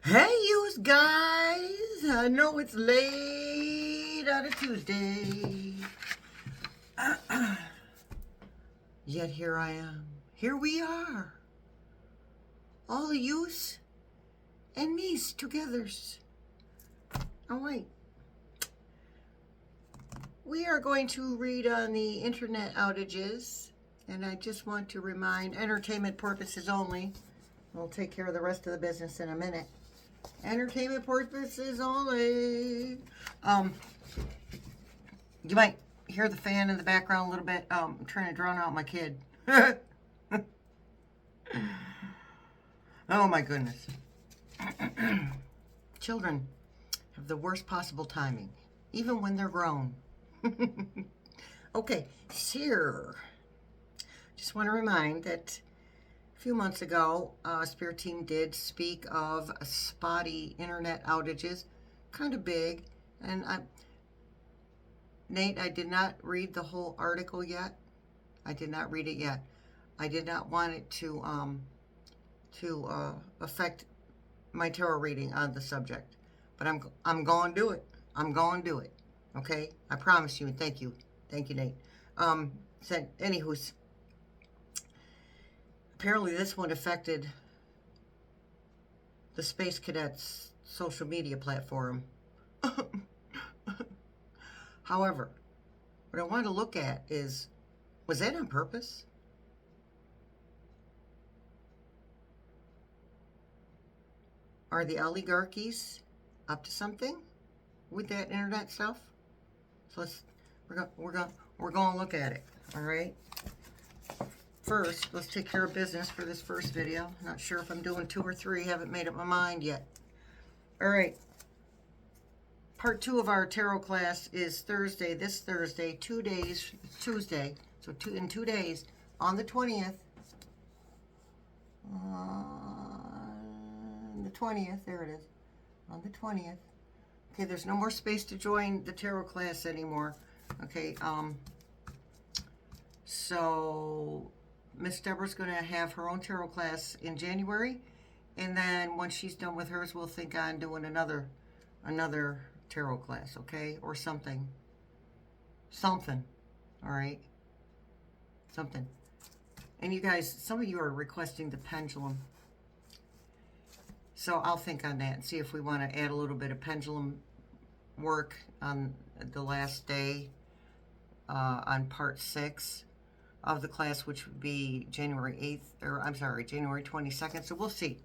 Hey, you guys! I know it's late on a Tuesday. Yet here I am. Here we are. All the yous and me's togethers. All right. We are going to read on the internet outages. And I just want to remind, entertainment purposes only. We'll take care of the rest of the business in a minute. Entertainment purposes only. You might hear the fan in the background a little bit. I'm trying to drown out my kid. Oh my goodness. Children have the worst possible timing, even when they're grown. Okay, so just want to remind that a few months ago, Spirit Team did speak of spotty internet outages, kind of big, and Nate, I did not read the whole article yet. I did not read it yet. I did not want it to affect my tarot reading on the subject, but I'm going to do it. I'm going to do it. Okay, I promise you. And thank you, Nate. Anywho's. Apparently, this one affected the Space Cadets social media platform. However, what I want to look at is, was that on purpose? Are the oligarchies up to something with that internet stuff? So we're going to look at it. All right. First, let's take care of business for this first video. Not sure if I'm doing 2 or 3. Haven't made up my mind yet. All right. Part 2 of our tarot class is Thursday. This Thursday, 2 days, Tuesday. So in 2 days, on the 20th. The 20th, there it is. On the 20th. Okay, there's no more space to join the tarot class anymore. Okay, so Miss Deborah's going to have her own tarot class in January, and then once she's done with hers, we'll think on doing another tarot class, okay, or something. All right, something. And you guys, some of you are requesting the pendulum, so I'll think on that and see if we want to add a little bit of pendulum work on the last day, on part 6 of the class, which would be January 8th, or I'm sorry, January 22nd. So we'll see.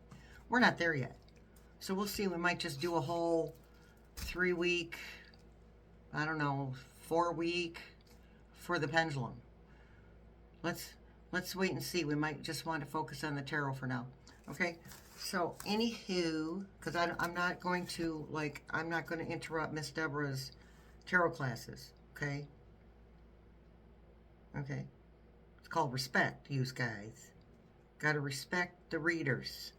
We're not there yet. So we'll see. We might just do a whole 3-week, I don't know, 4-week for the pendulum. Let's wait and see. We might just want to focus on the tarot for now. Okay? So anywho, because I'm not going to, I'm not going to interrupt Miss Deborah's tarot classes. Okay? Okay. It's called respect, you guys. Got to respect the readers.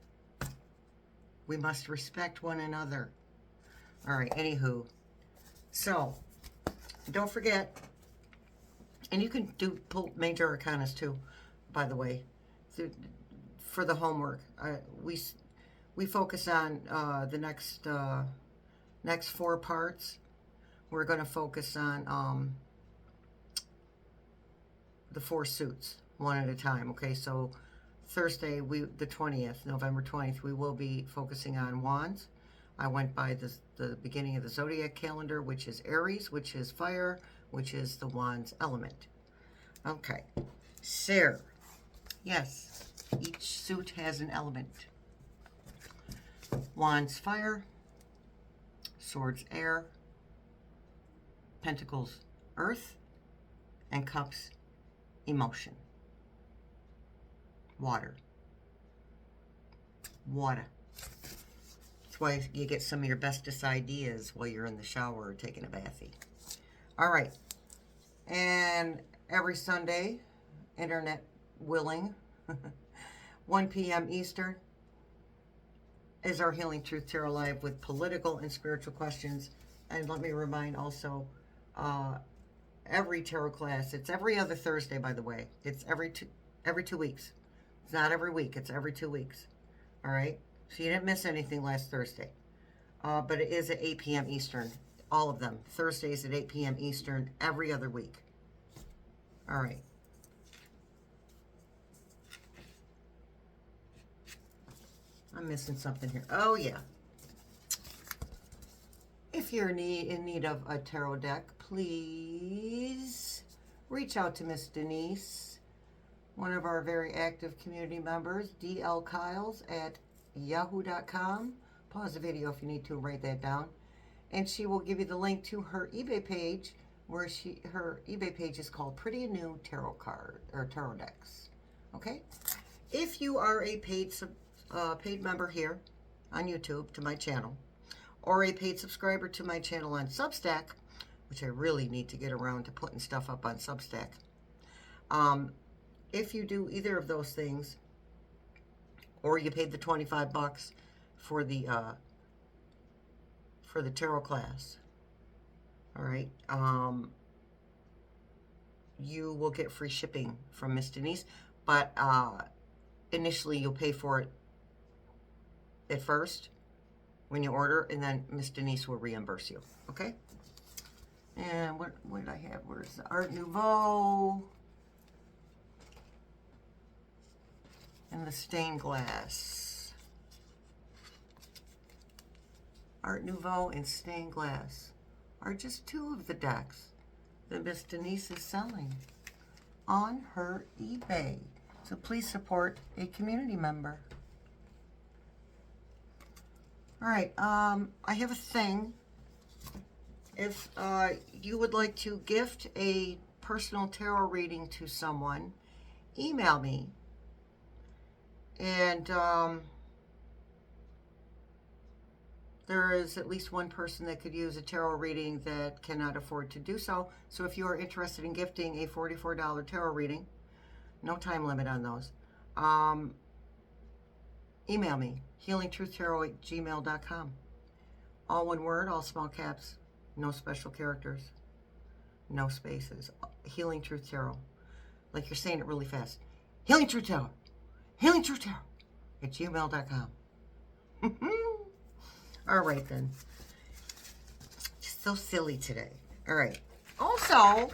We must respect one another. All right, anywho. So, don't forget, and you can pull major arcanas too, by the way, for the homework. We focus on the next 4 parts. We're going to focus on the 4 suits one at a time. Okay, so Thursday, the 20th, November 20th, we will be focusing on wands. I went by the beginning of the zodiac calendar, which is Aries, which is fire, which is the wands element. Okay, so yes, each suit has an element. Wands fire, swords air, pentacles earth, and cups emotion. Water. That's why you get some of your bestest ideas while you're in the shower or taking a bathy. All right. And every Sunday, internet willing, 1 p.m. Eastern, is our Healing Truth Tarot Live with political and spiritual questions. And let me remind also, every tarot class, it's every other Thursday, by the way. It's every 2 weeks. It's not every week. It's every 2 weeks. All right? So you didn't miss anything last Thursday. But it is at 8 p.m. Eastern. All of them. Thursdays at 8 p.m. Eastern every other week. All right. I'm missing something here. Oh, yeah. If you're in need of a tarot deck, please reach out to Miss Denise, one of our very active community members, dlkiles@yahoo.com. Pause the video if you need to, write that down. And she will give you the link to her eBay page, where her eBay page is called Pretty New Tarot Card or Tarot Decks. Okay? If you are a paid member here on YouTube to my channel, or a paid subscriber to my channel on Substack, which I really need to get around to putting stuff up on Substack. If you do either of those things, or you paid the $25 for the tarot class, all right, you will get free shipping from Miss Denise, but initially you'll pay for it at first when you order, and then Miss Denise will reimburse you. Okay? And what did I have? Where's the Art Nouveau and the stained glass? Art Nouveau and stained glass are just two of the decks that Miss Denise is selling on her eBay. So please support a community member. All right, I have a thing. If you would like to gift a personal tarot reading to someone, email me. And there is at least one person that could use a tarot reading that cannot afford to do so. So if you are interested in gifting a $44 tarot reading, no time limit on those, email me, healingtruthtarot@gmail.com. All one word, all small caps, no special characters, no spaces. Healing Truth Tarot. Like you're saying it really fast. Healing Truth Tarot. Healing Truth Tarot @gmail.com. All right, then. Just so silly today. All right. Also,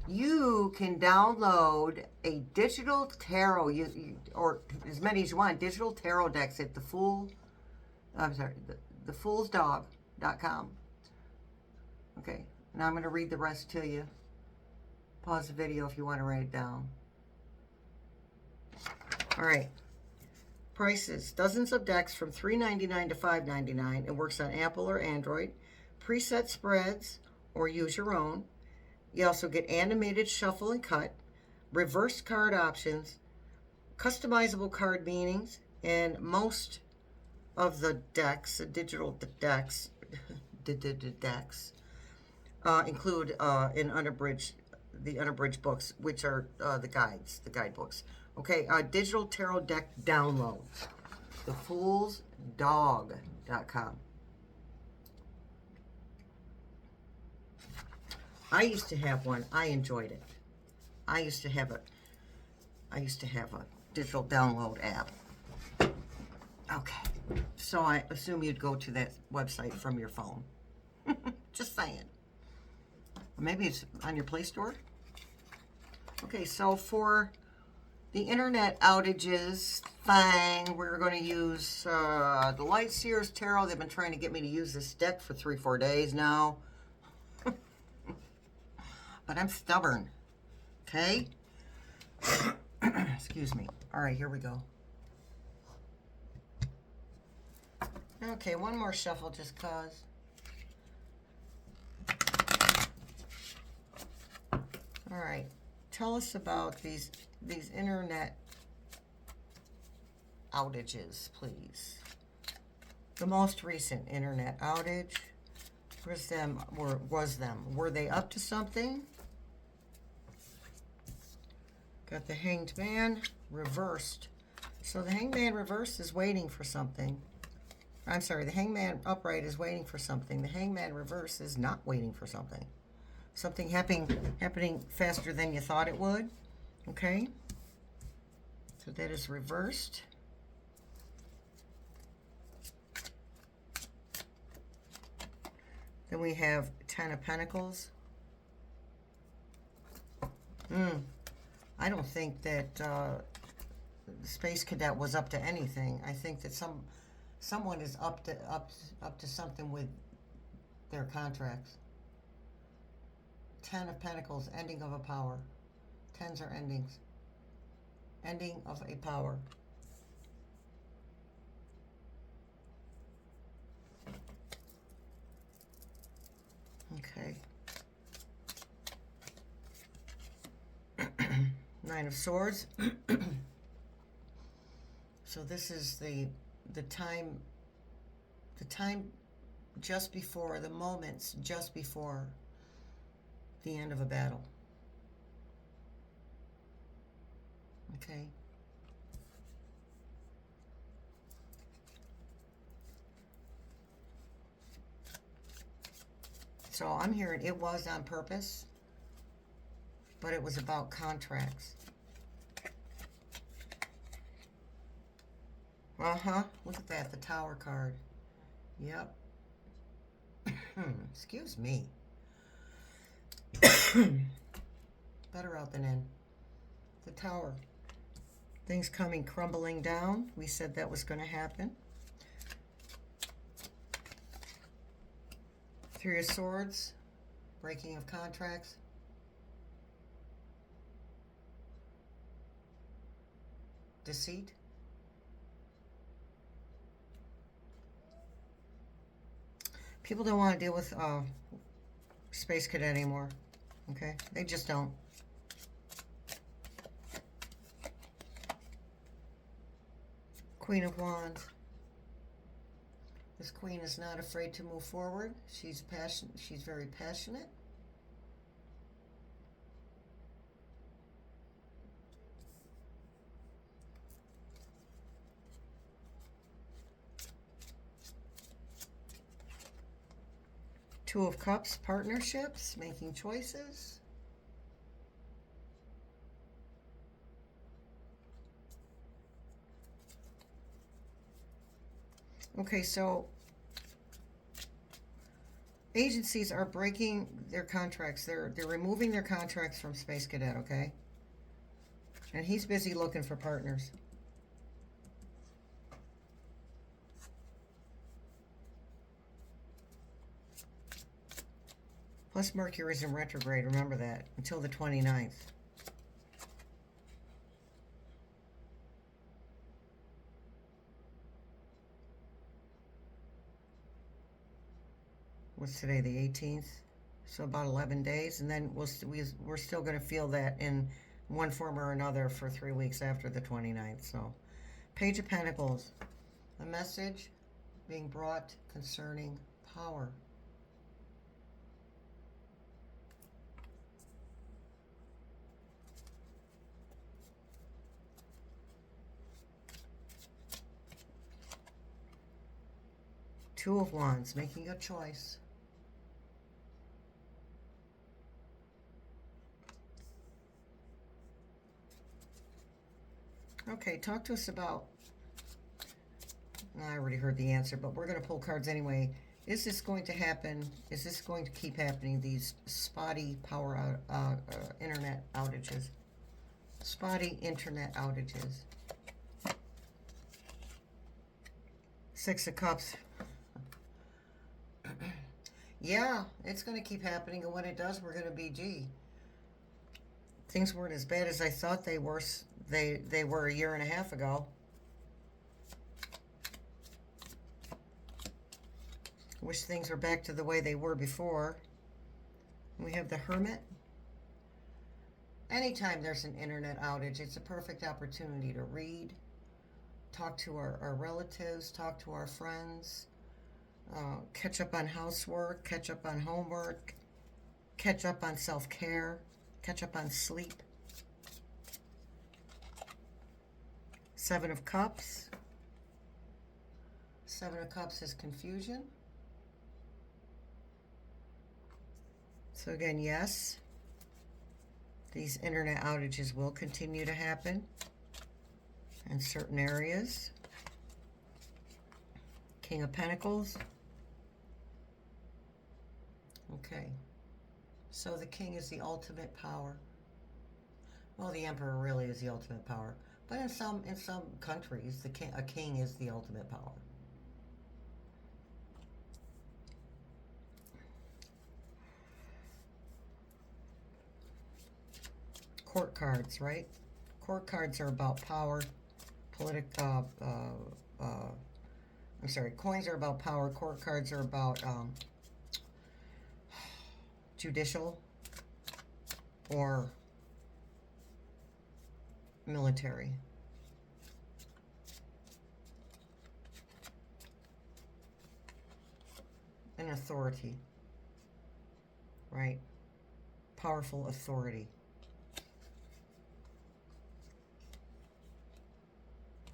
you can download a digital tarot, or as many as you want, digital tarot decks at thefoolsdog.com. Okay, now I'm going to read the rest to you. Pause the video if you want to write it down. All right. Prices. Dozens of decks from $3.99 to $5.99. It works on Apple or Android. Preset spreads, or use your own. You also get animated shuffle and cut, reverse card options, customizable card meanings, and most of the decks, the digital decks, include the unabridged books, which are the guidebooks. Okay, digital tarot deck downloads. Thefoolsdog.com. I used to have one. I enjoyed it. I used to have a digital download app. Okay. So I assume you'd go to that website from your phone. Just saying. Maybe it's on your Play Store. Okay, so for the internet outages thing, we're going to use the Light Seers Tarot. They've been trying to get me to use this deck for 3-4 days now. But I'm stubborn. Okay? Excuse me. All right, here we go. Okay, one more shuffle just cause. All right. Tell us about these internet outages, please. The most recent internet outage was them. Were they up to something? Got the Hanged Man reversed. So the Hanged Man reversed is waiting for something. I'm sorry, the Hanged Man upright is waiting for something. The Hanged Man reverse is not waiting for something. Something happening faster than you thought it would. Okay? So that is reversed. Then we have 10 of Pentacles. I don't think that the Space Cadet was up to anything. I think that someone is up to something with their contracts. 10 of Pentacles, ending of a power. Tens are endings. Ending of a power. Okay. Nine of Swords. So this is the time just before, the moments just before the end of a battle. Okay. So I'm hearing it was on purpose, but it was about contracts. Look at that, the Tower card. Yep. Excuse me. Better out than in. The Tower. Things coming crumbling down. We said that was going to happen. Three of Swords. Breaking of contracts. Deceit. People don't want to deal with Space Cadet anymore. Okay? They just don't. Queen of Wands. This queen is not afraid to move forward. She's passionate. She's very passionate. Two of Cups, partnerships, making choices. Okay, so agencies are breaking their contracts. They're removing their contracts from Space Cadet, okay? And he's busy looking for partners. Plus Mercury's in retrograde, remember that, until the 29th. What's today, the 18th? So about 11 days, and then we're still going to feel that in one form or another for 3 weeks after the 29th. So, Page of Pentacles, a message being brought concerning power. Two of Wands, making a choice. Okay, talk to us about, I already heard the answer, but we're going to pull cards anyway. Is this going to happen? Is this going to keep happening, these spotty power internet outages? Spotty internet outages. Six of Cups. Yeah, it's going to keep happening, and when it does, we're going to be, gee, things weren't as bad as I thought they were. They were a year and a half ago. Wish things were back to the way they were before. We have the Hermit. Anytime there's an internet outage, it's a perfect opportunity to read, talk to our relatives, talk to our friends, catch up on housework, catch up on homework, catch up on self-care, catch up on sleep. Seven of Cups. Seven of Cups is confusion. So again, yes, these internet outages will continue to happen in certain areas. King of Pentacles. Okay. So the king is the ultimate power. Well, the emperor really is the ultimate power. But in some countries, a king is the ultimate power. Court cards, right? Court cards are about power. I'm sorry, coins are about power. Court cards are about judicial or military. And authority, right? Powerful authority.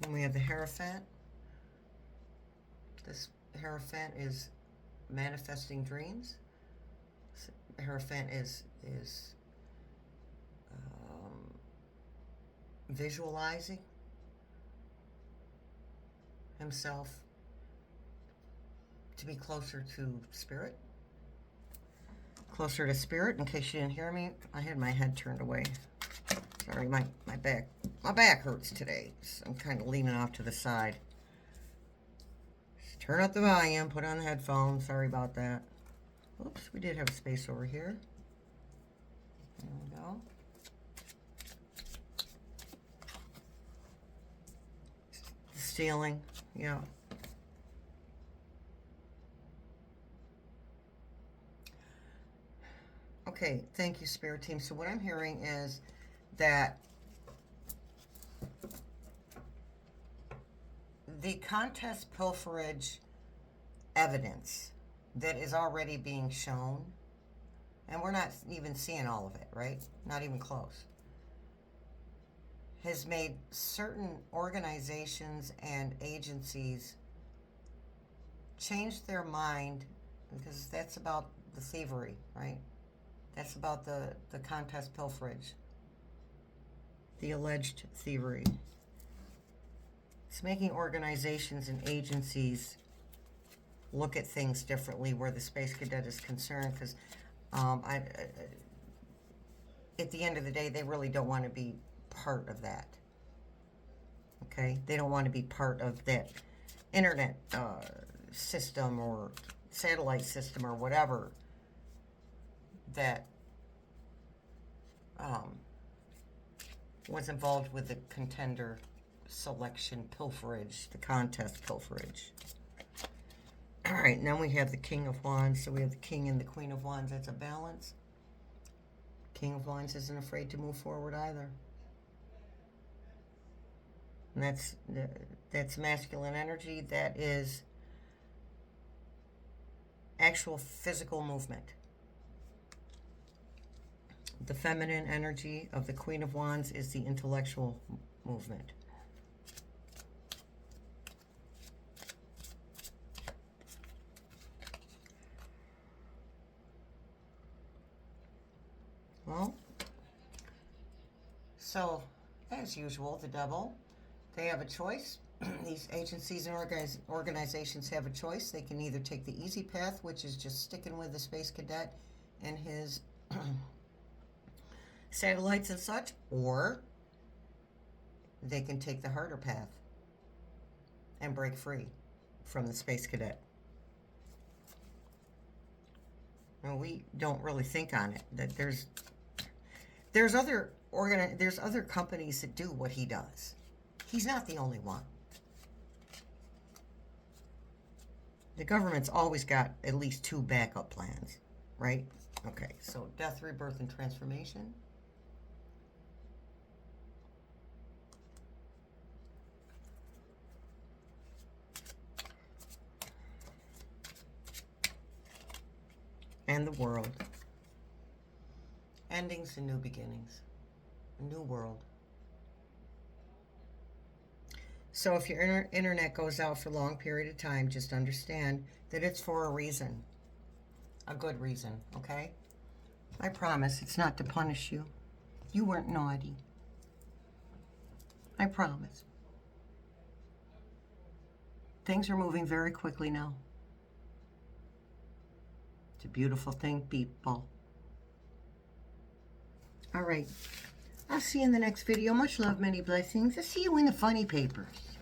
Then we have the Hierophant. This Hierophant is manifesting dreams. Hierophant is visualizing himself to be closer to spirit. Closer to spirit. In case you didn't hear me, I had my head turned away. Sorry, my back hurts today. So I'm kind of leaning off to the side. Just turn up the volume, put on the headphones. Sorry about that. Oops, we did have space over here. There we go. Stealing, yeah. Okay, thank you, Spirit Team. So what I'm hearing is that the contest pilferage evidence that is already being shown, and we're not even seeing all of it, right? Not even close, has made certain organizations and agencies change their mind, because that's about the thievery, right? That's about the contest pilferage, the alleged thievery. It's making organizations and agencies look at things differently where the Space Cadet is concerned, because at the end of the day, they really don't want to be part of that. Okay? They don't want to be part of that internet system or satellite system or whatever that was involved with the contender selection pilferage, the contest pilferage. All right, now we have the King of Wands. So we have the King and the Queen of Wands. That's a balance. King of Wands isn't afraid to move forward either. And that's masculine energy. That is actual physical movement. The feminine energy of the Queen of Wands is the intellectual movement. Well, so as usual, the devil, they have a choice. These agencies and organizations have a choice. They can either take the easy path, which is just sticking with the Space Cadet and his satellites and such, or they can take the harder path and break free from the Space Cadet. And we don't really think on it, that there's other companies that do what he does. He's not the only one. The government's always got at least 2 backup plans, right? Okay, so death, rebirth, and transformation. And the world. Endings and new beginnings. A new world. So if your internet goes out for a long period of time, just understand that it's for a reason. A good reason, okay? I promise it's not to punish you. You weren't naughty. I promise. Things are moving very quickly now. It's a beautiful thing, people. All right. I'll see you in the next video. Much love, many blessings. I'll see you in the funny papers.